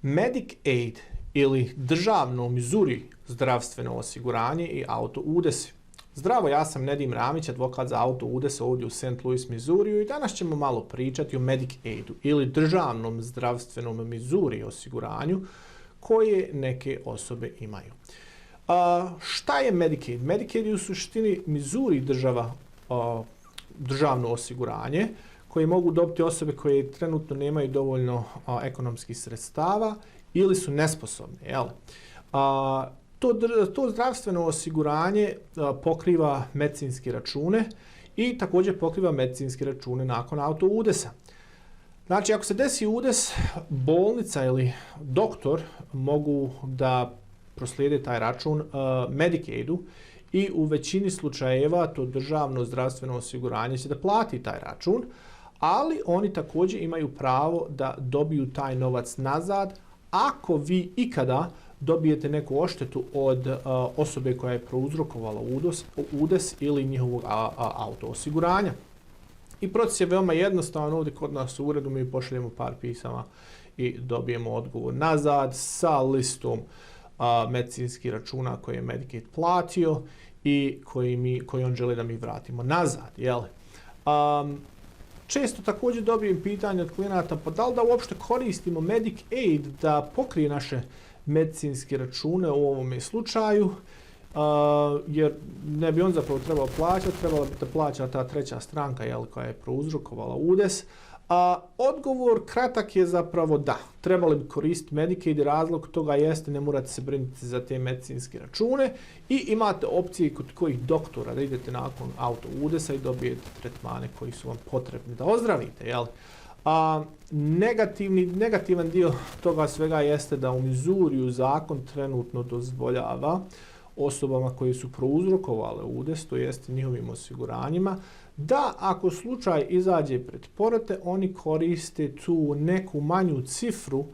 Medicaid ili državno Missouri zdravstveno osiguranje i auto udesi. Zdravo, ja sam Nedim Ramić, advokat za auto udese ovdje u St. Louis, Missouriju i danas ćemo malo pričati o Medicaidu ili državnom zdravstvenom Missouri osiguranju koje neke osobe imaju. Šta je Medicaid? Medicaid je u suštini Missouri državno osiguranje koje mogu dobiti osobe koje trenutno nemaju dovoljno ekonomskih sredstava ili su nesposobne. To zdravstveno osiguranje pokriva medicinske račune i također pokriva medicinske račune nakon auto udesa. Znači, ako se desi udes, bolnica ili doktor mogu da proslijede taj račun Medicaidu i u većini slučajeva to državno zdravstveno osiguranje će da plati taj račun, ali oni također imaju pravo da dobiju taj novac nazad ako vi ikada dobijete neku odštetu od osobe koja je prouzrokovala udes ili njihovog auto osiguranja. I proces je veoma jednostavan. Ovdje kod nas u uredu mi pošaljemo par pisama i dobijemo odgovor nazad sa listom medicinskih računa koje je Medicaid platio i koji on želi da mi vratimo nazad. Često također dobijem pitanje od klijenata, pa da li da uopšte koristimo Medicaid da pokrije naše medicinske račune u ovome slučaju, jer ne bi on zapravo trebao plaćati, trebala bi da plaća ta treća stranka koja je prouzrokovala udes. Odgovor kratak je zapravo da. Trebali bi koristiti Medicaid i razlog toga jeste ne morate se brinuti za te medicinske račune i imate opcije kod kojih doktora da idete nakon auto udesa i dobijete tretmane koji su vam potrebni da ozdravite. Negativan dio toga svega jeste da u Missouriju zakon trenutno dozvoljava osobama koje su prouzrokovale udes, to jest njihovim osiguranjima, da ako slučaj izađe pred porete, oni koriste tu neku manju cifru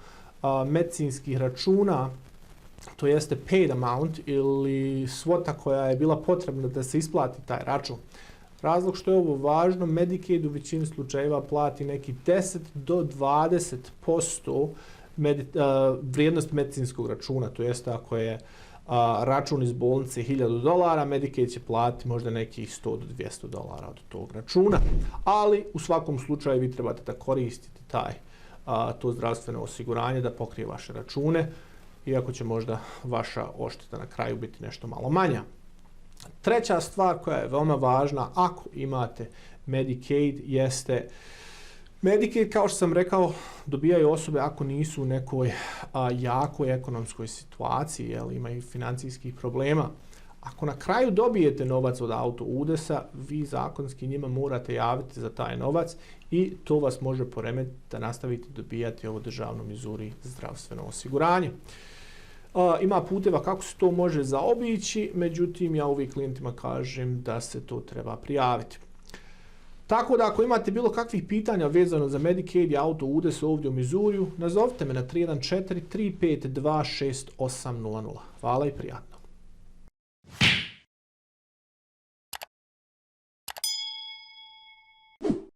medicinskih računa, to jeste paid amount ili svota koja je bila potrebna da se isplati taj račun. Razlog što je ovo važno, Medicaid u većini slučajeva plati neki 10 do 20% vrijednost medicinskog računa, to jeste ako je račun iz bolnice $1000, Medicaid će platiti možda nekih $100 do $200 od tog računa, ali u svakom slučaju vi trebate da koristite to zdravstveno osiguranje da pokrije vaše račune, iako će možda vaša odšteta na kraju biti nešto malo manja. Treća stvar koja je veoma važna ako imate Medicaid jeste Medicaid, kao što sam rekao, dobijaju osobe ako nisu u nekoj jakoj ekonomskoj situaciji, imaju financijskih problema. Ako na kraju dobijete novac od auto udesa, vi zakonski njima morate javiti za taj novac i to vas može poremetiti da nastavite dobijati ovo državno Missouri zdravstveno osiguranje. Ima puteva kako se to može zaobići, međutim ja uvijek klijentima kažem da se to treba prijaviti. Tako da ako imate bilo kakvih pitanja vezano za Medicaid i auto udes ovdje u Missouriju, nazovite me na 314 352 6800. Hvala i prijatno.